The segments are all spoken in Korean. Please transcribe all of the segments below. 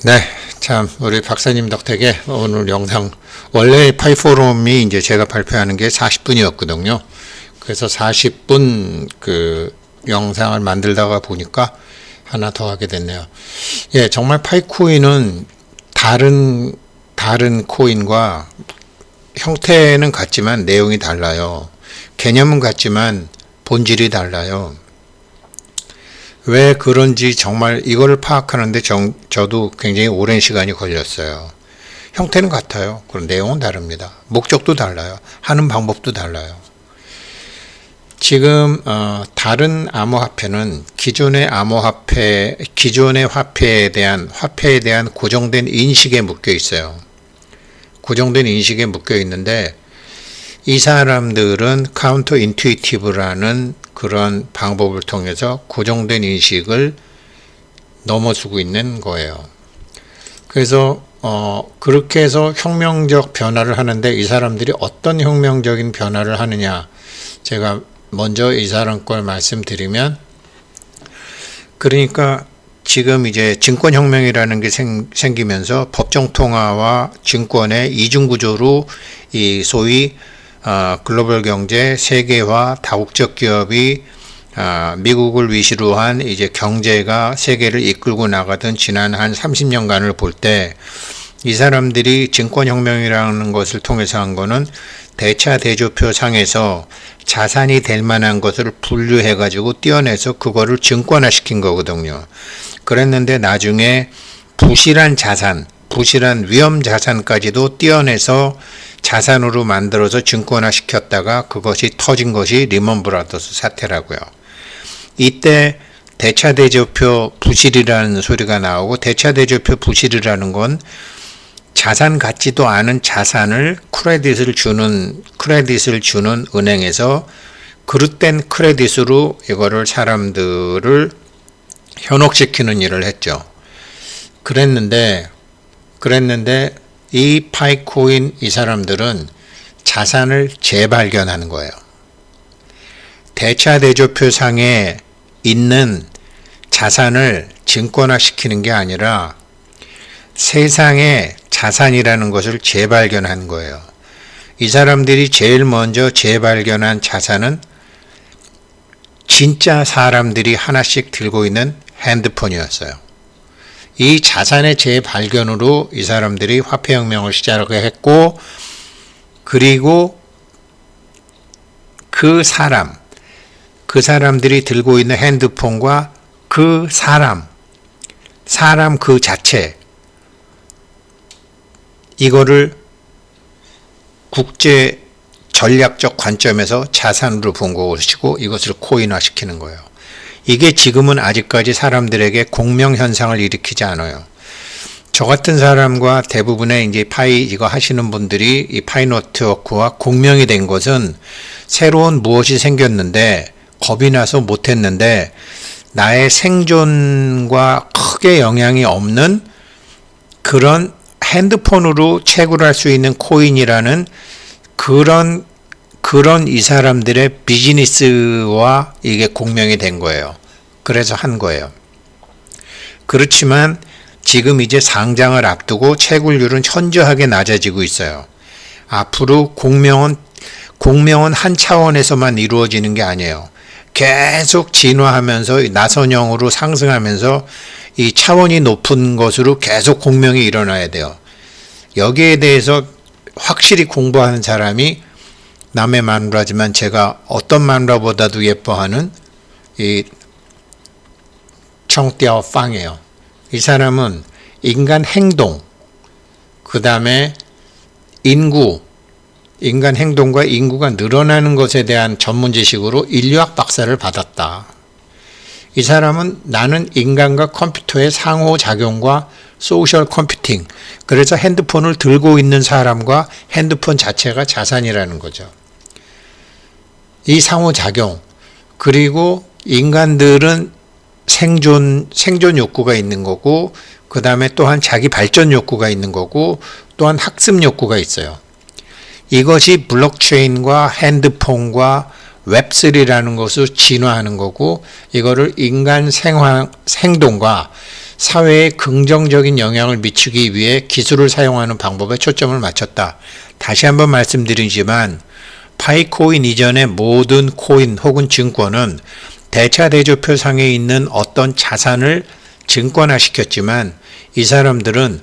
네, 참 우리 박사님 덕택에 오늘 영상 원래 파이 포럼이 이제 제가 발표하는 게 40분이었거든요. 그래서 40분 그 영상을 만들다가 보니까 하나 더 하게 됐네요. 예, 정말 파이코인은 다른 코인과 형태는 같지만 내용이 달라요. 개념은 같지만 본질이 달라요. 왜 그런지 정말 이거를 파악하는데 저도 굉장히 오랜 시간이 걸렸어요. 형태는 같아요. 그런 내용은 다릅니다. 목적도 달라요. 하는 방법도 달라요. 지금 다른 암호화폐는 기존의 화폐에 대한 고정된 인식에 묶여 있어요. 고정된 인식에 묶여 있는데 이 사람들은 카운터 인투이티브라는 그런 방법을 통해서 고정된 인식을 넘어서고 있는 거예요. 그래서 그렇게 해서 혁명적 변화를 하는데 이 사람들이 어떤 혁명적인 변화를 하느냐, 제가 먼저 이 사람 걸 말씀드리면, 그러니까 지금 이제 증권혁명이라는 게 생기면서 법정통화와 증권의 이중구조로 이 소위 글로벌 경제, 세계화, 다국적 기업이 미국을 위시로 한 이제 경제가 세계를 이끌고 나가던 지난 한 30년간을 볼 때 이 사람들이 증권혁명이라는 것을 통해서 한 거는 대차 대조표 상에서 자산이 될 만한 것을 분류해 가지고 떼어내서 그거를 증권화시킨 거거든요. 그랬는데 나중에 부실한 위험 자산까지도 떼어내서 자산으로 만들어서 증권화시켰다가 그것이 터진 것이 리먼 브라더스 사태라고요. 이때 대차대조표 부실이라는 소리가 나오고, 대차대조표 부실이라는 건 자산 같지도 않은 자산을 크레딧을 주는 은행에서 그릇된 크레딧으로 이거를 사람들을 현혹시키는 일을 했죠. 그랬는데 이 파이코인 이 사람들은 자산을 재발견하는 거예요. 대차대조표상에 있는 자산을 증권화시키는 게 아니라 세상에 자산이라는 것을 재발견한 거예요. 이 사람들이 제일 먼저 재발견한 자산은 진짜 사람들이 하나씩 들고 있는 핸드폰이었어요. 이 자산의 재발견으로 이 사람들이 화폐혁명을 시작했고, 그리고 그 사람들이 들고 있는 핸드폰과 그 사람 그 자체, 이거를 국제 전략적 관점에서 자산으로 본 것이고 이것을 코인화시키는 거예요. 이게 지금은 아직까지 사람들에게 공명현상을 일으키지 않아요. 저 같은 사람과 대부분의 이제 이거 하시는 분들이 이 파이 네트워크와 공명이 된 것은 새로운 무엇이 생겼는데 겁이 나서 못했는데 나의 생존과 크게 영향이 없는 그런 핸드폰으로 채굴할 수 있는 코인이라는 그런 이 사람들의 비즈니스와 이게 공명이 된 거예요. 그래서 한 거예요. 그렇지만 지금 이제 상장을 앞두고 채굴률은 현저하게 낮아지고 있어요. 앞으로 공명은 한 차원에서만 이루어지는 게 아니에요. 계속 진화하면서 나선형으로 상승하면서 이 차원이 높은 것으로 계속 공명이 일어나야 돼요. 여기에 대해서 확실히 공부하는 사람이 남의 마누라지만 제가 어떤 마누라보다도 예뻐하는 이 청띠아오 빵이에요. 이 사람은 인간 행동, 그 다음에 인간 행동과 인구가 늘어나는 것에 대한 전문 지식으로 인류학 박사를 받았다. 이 사람은 나는 인간과 컴퓨터의 상호작용과 소셜 컴퓨팅, 그래서 핸드폰을 들고 있는 사람과 핸드폰 자체가 자산이라는 거죠. 이 상호작용, 그리고 인간들은 생존 욕구가 있는 거고, 그 다음에 또한 자기 발전 욕구가 있는 거고, 또한 학습 욕구가 있어요. 이것이 블록체인과 핸드폰과 웹3라는 것을 진화하는 거고, 이거를 인간 생동과 사회에 긍정적인 영향을 미치기 위해 기술을 사용하는 방법에 초점을 맞췄다. 다시 한번 말씀드리지만 파이코인 이전의 모든 코인 혹은 증권은 대차대조표 상에 있는 어떤 자산을 증권화시켰지만 이 사람들은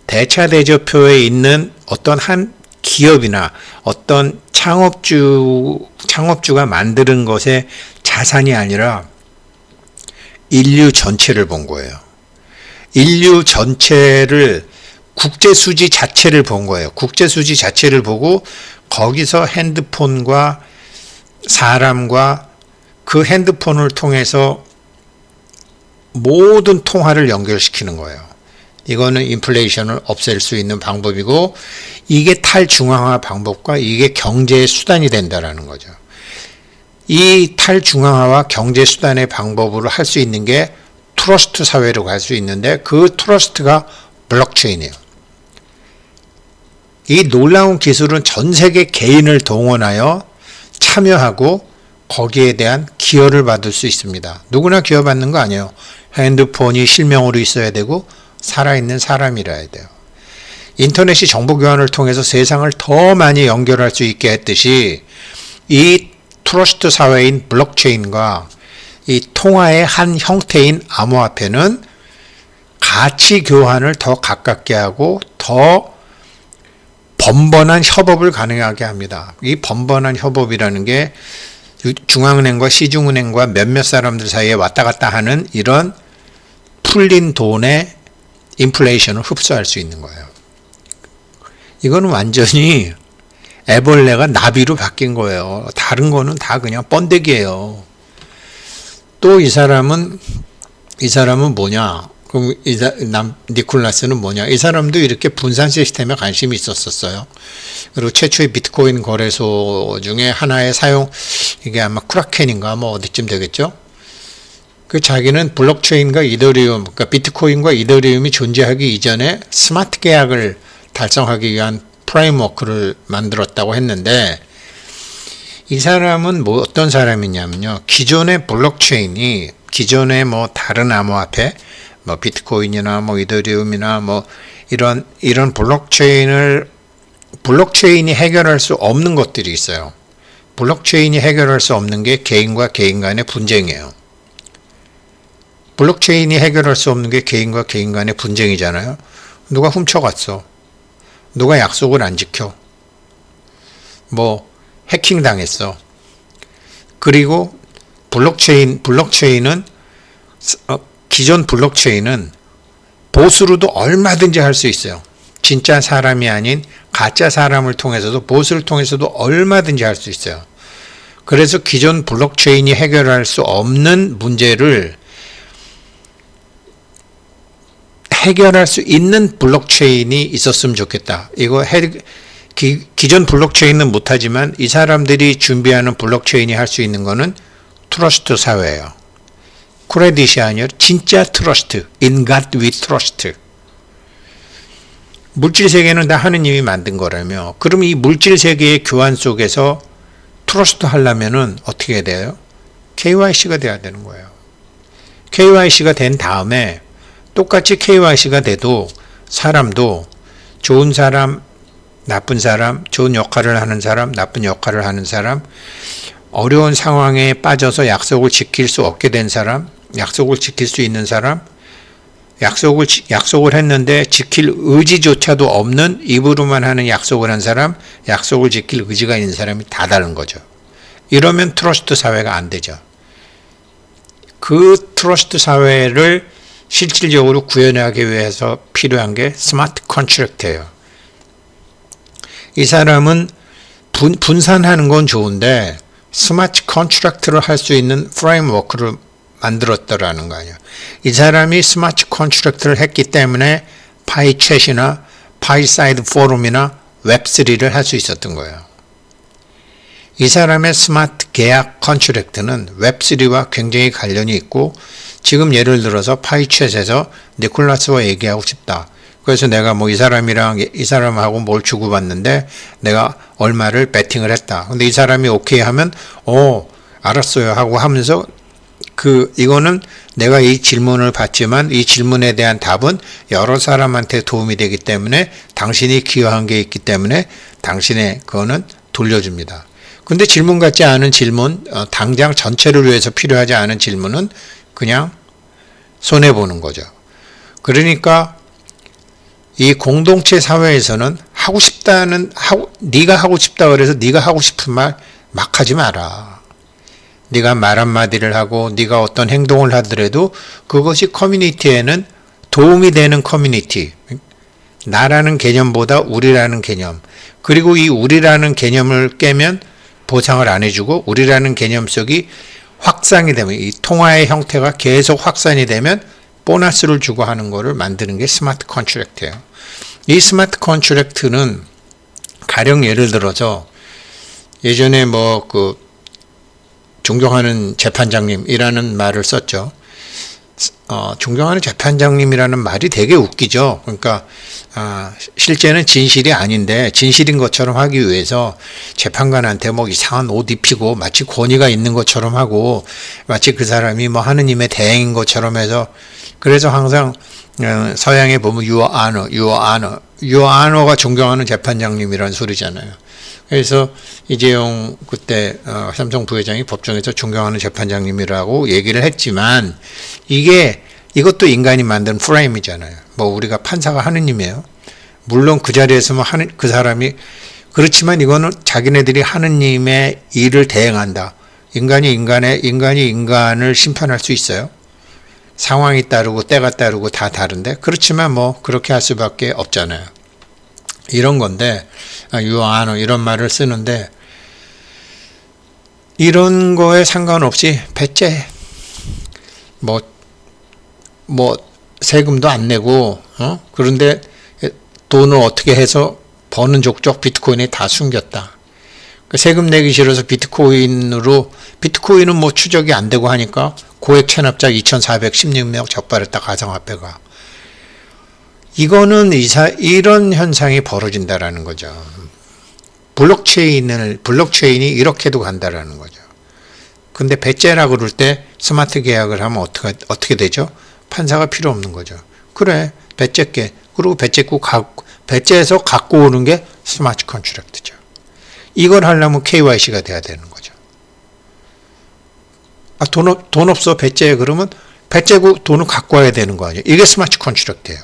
대차대조표에 있는 어떤 한 기업이나 어떤 창업주가 만드는 것의 자산이 아니라 인류 전체를 본 거예요. 인류 전체를 국제수지 자체를 본 거예요. 국제수지 자체를 보고 거기서 핸드폰과 사람과 그 핸드폰을 통해서 모든 통화를 연결시키는 거예요. 이거는 인플레이션을 없앨 수 있는 방법이고 이게 탈중앙화 방법과 이게 경제의 수단이 된다라는 거죠. 이 탈중앙화와 경제 수단의 방법으로 할 수 있는 게 트러스트 사회로 갈 수 있는데 그 트러스트가 블록체인이에요. 이 놀라운 기술은 전 세계 개인을 동원하여 참여하고 거기에 대한 기여를 받을 수 있습니다. 누구나 기여받는 거 아니에요. 핸드폰이 실명으로 있어야 되고 살아있는 사람이라야 돼요. 인터넷이 정보 교환을 통해서 세상을 더 많이 연결할 수 있게 했듯이 이 트러스트 사회인 블록체인과 이 통화의 한 형태인 암호화폐는 가치 교환을 더 가깝게 하고 더 번번한 협업을 가능하게 합니다. 이 번번한 협업이라는 게 중앙은행과 시중은행과 몇몇 사람들 사이에 왔다 갔다 하는 이런 풀린 돈의 인플레이션을 흡수할 수 있는 거예요. 이거는 완전히 애벌레가 나비로 바뀐 거예요. 다른 거는 다 그냥 번데기예요. 또 이 사람은 뭐냐? 그럼 니콜라스는 뭐냐? 이 사람도 이렇게 분산 시스템에 관심이 있었어요. 그리고 최초의 비트코인 거래소 중에 하나의 이게 아마 크라켄인가 뭐 어디쯤 되겠죠? 그 자기는 블록체인과 이더리움, 그러니까 비트코인과 이더리움이 존재하기 이전에 스마트 계약을 달성하기 위한 프레임워크를 만들었다고 했는데 이 사람은 뭐 어떤 사람이냐면요. 기존의 블록체인이 기존의 뭐 다른 암호화폐, 뭐 비트코인이나 뭐 이더리움이나 뭐 이런 블록체인이 해결할 수 없는 것들이 있어요. 블록체인이 해결할 수 없는 게 개인과 개인 간의 분쟁이에요. 블록체인이 해결할 수 없는 게 개인과 개인 간의 분쟁이잖아요. 누가 훔쳐갔어. 누가 약속을 안 지켜. 뭐 해킹 당했어. 그리고 블록체인은 기존 블록체인은 보스로도 얼마든지 할 수 있어요. 진짜 사람이 아닌 가짜 사람을 통해서도 보스를 통해서도 얼마든지 할 수 있어요. 그래서 기존 블록체인이 해결할 수 없는 문제를 해결할 수 있는 블록체인이 있었으면 좋겠다. 이거 기존 블록체인은 못하지만 이 사람들이 준비하는 블록체인이 할 수 있는 거는 트러스트 사회예요. 크레딧이 아니라 진짜 트러스트. In God we trust. 물질 세계는 다 하느님이 만든 거라며. 그럼 이 물질 세계의 교환 속에서 트러스트 하려면은 어떻게 돼요? KYC가 돼야 되는 거예요. KYC가 된 다음에 똑같이 KYC가 돼도 사람도 좋은 사람, 나쁜 사람, 좋은 역할을 하는 사람, 나쁜 역할을 하는 사람, 어려운 상황에 빠져서 약속을 지킬 수 없게 된 사람, 약속을 지킬 수 있는 사람, 약속을 했는데 지킬 의지조차도 없는 입으로만 하는 약속을 한 사람, 약속을 지킬 의지가 있는 사람이 다 다른 거죠. 이러면 트러스트 사회가 안 되죠. 그 트러스트 사회를 실질적으로 구현하기 위해서 필요한 게 스마트 컨트랙트예요. 이 사람은 분산하는 건 좋은데 스마트 컨트랙트를 할 수 있는 프레임워크를 만들었더라는 거 아니에요. 이 사람이 스마트 컨트랙트를 했기 때문에 파이챗이나 파이사이드 포럼이나 웹3를 할 수 있었던 거예요. 이 사람의 스마트 계약 컨트랙트는 웹3와 굉장히 관련이 있고 지금 예를 들어서 파이챗에서 니콜라스와 얘기하고 싶다. 그래서 내가 뭐 이 사람하고 뭘 주고받는데 내가 얼마를 베팅을 했다. 근데 이 사람이 오케이 하면 알았어요 하고 하면서 이거는 내가 이 질문을 받지만 이 질문에 대한 답은 여러 사람한테 도움이 되기 때문에 당신이 기여한 게 있기 때문에 당신의 그거는 돌려줍니다. 근데 질문 같지 않은 질문, 당장 전체를 위해서 필요하지 않은 질문은 그냥 손해보는 거죠. 그러니까 이 공동체 사회에서는 네가 하고 싶다 그래서 네가 하고 싶은 말 막 하지 마라. 네가 말 한마디를 하고 네가 어떤 행동을 하더라도 그것이 커뮤니티에는 도움이 되는 커뮤니티, 나라는 개념보다 우리라는 개념, 그리고 이 우리라는 개념을 깨면 보상을 안 해주고 우리라는 개념 속이 확산이 되면 이 통화의 형태가 계속 확산이 되면 보너스를 주고 하는 거를 만드는 게 스마트 컨트랙트예요. 이 스마트 컨트랙트는 가령 예를 들어서 예전에 존경하는 재판장님이라는 말을 썼죠. 존경하는 재판장님이라는 말이 되게 웃기죠. 그러니까 실제는 진실이 아닌데 진실인 것처럼 하기 위해서 재판관한테 이상한 옷 입히고 마치 권위가 있는 것처럼 하고 마치 그 사람이 하느님의 대행인 것처럼 해서 그래서 항상 서양에 보면 your honor가 존경하는 재판장님이라는 소리잖아요. 그래서 이재용 그때 삼성 부회장이 법정에서 존경하는 재판장님이라고 얘기를 했지만 이것도 인간이 만든 프레임이잖아요. 우리가 판사가 하느님이에요. 물론 그 자리에서 그 사람이 그렇지만 이거는 자기네들이 하느님의 일을 대행한다. 인간이 인간을 심판할 수 있어요. 상황이 따르고 때가 따르고 다 다른데 그렇지만 그렇게 할 수밖에 없잖아요. 이런 건데 이런 말을 쓰는데 이런 거에 상관없이 배째 세금도 안 내고 그런데 돈을 어떻게 해서 버는 족족 비트코인에 다 숨겼다. 세금 내기 싫어서 비트코인은 추적이 안 되고 하니까 고액 체납자 2,416명 적발했다. 가상화폐가. 이거는 이런 현상이 벌어진다라는 거죠. 블록체인이 이렇게도 간다라는 거죠. 근데 배째라 그럴 때 스마트 계약을 하면 어떻게 되죠? 판사가 필요 없는 거죠. 그래, 배째께. 그리고 배째에서 갖고 오는 게 스마트 컨트랙트죠. 이걸 하려면 KYC가 돼야 되는 거죠. 돈 없어, 배째. 그러면 배째고 돈을 갖고 와야 되는 거 아니에요. 이게 스마트 컨트랙트예요.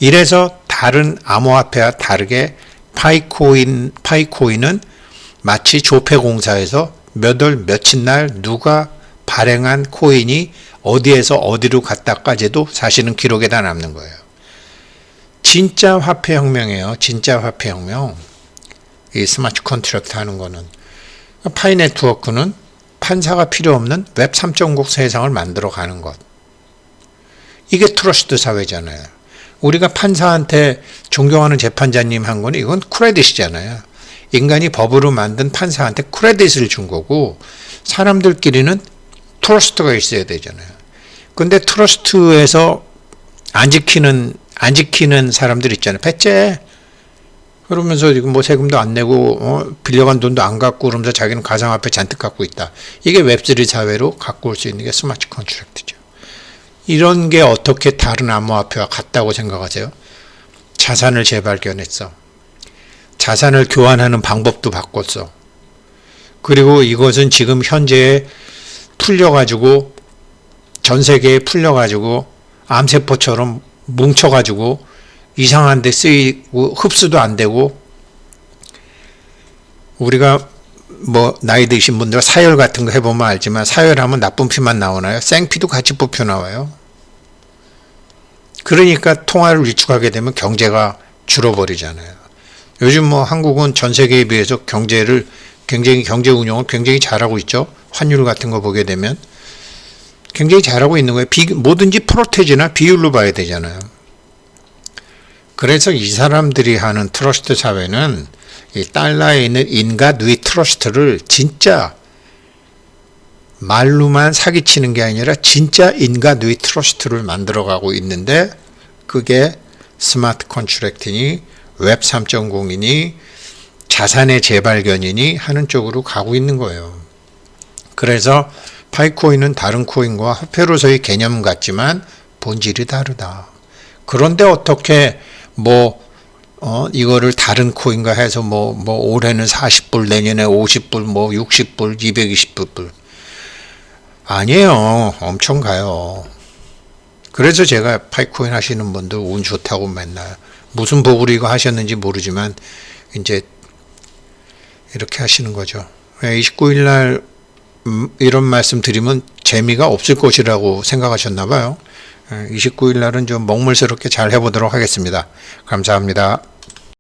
이래서 다른 암호화폐와 다르게 파이코인은 마치 조폐공사에서 몇 월 며칠 날 누가 발행한 코인이 어디에서 어디로 갔다까지도 사실은 기록에다 남는 거예요. 진짜 화폐혁명이에요. 진짜 화폐혁명. 이 스마트 컨트랙트 하는 거는. 파이 네트워크는 판사가 필요 없는 웹 3.0 세상을 만들어 가는 것. 이게 트러스트 사회잖아요. 우리가 판사한테 존경하는 재판장님 한 거는 이건 크레딧이잖아요. 인간이 법으로 만든 판사한테 크레딧을 준 거고 사람들끼리는 트러스트가 있어야 되잖아요. 근데 트러스트에서 안 지키는 사람들 있잖아요. 배째. 그러면서 지금 세금도 안 내고 빌려간 돈도 안 갖고 그러면서 자기는 가상화폐 잔뜩 갖고 있다. 이게 웹3 사회로 갖고 올 수 있는 게 스마트 컨트랙트죠. 이런 게 어떻게 다른 암호화폐와 같다고 생각하세요? 자산을 재발견했어. 자산을 교환하는 방법도 바꿨어. 그리고 이것은 지금 현재에 풀려가지고 전 세계에 풀려가지고 암세포처럼 뭉쳐가지고 이상한 데 쓰이고 흡수도 안 되고 우리가 나이 드신 분들 사열 같은 거 해보면 알지만 사열하면 나쁜 피만 나오나요? 생피도 같이 뽑혀 나와요. 그러니까 통화를 위축하게 되면 경제가 줄어버리잖아요. 요즘 한국은 전 세계에 비해서 경제 운영을 굉장히 잘하고 있죠. 환율 같은 거 보게 되면 굉장히 잘하고 있는 거예요. 뭐든지 프로테지나 비율로 봐야 되잖아요. 그래서 이 사람들이 하는 트러스트 사회는 이 달러에 있는 인가누이 트러스트를 진짜 말로만 사기치는 게 아니라 진짜 인가누이 트러스트를 만들어가고 있는데 그게 스마트 컨트랙트니 웹 3.0이니 자산의 재발견이니 하는 쪽으로 가고 있는 거예요. 그래서 파이코인은 다른 코인과 화폐로서의 개념 같지만 본질이 다르다. 그런데 어떻게 이거를 다른 코인과 해서 올해는 40불, 내년에 50불, 60불, 220불. 아니에요. 엄청 가요. 그래서 제가 파이코인 하시는 분들 운 좋다고 맨날 무슨 복으로 이거 하셨는지 모르지만 이제 이렇게 하시는 거죠. 29일 날 이런 말씀 드리면 재미가 없을 것이라고 생각하셨나 봐요. 29일 날은 좀 먹물스럽게 잘 해보도록 하겠습니다. 감사합니다.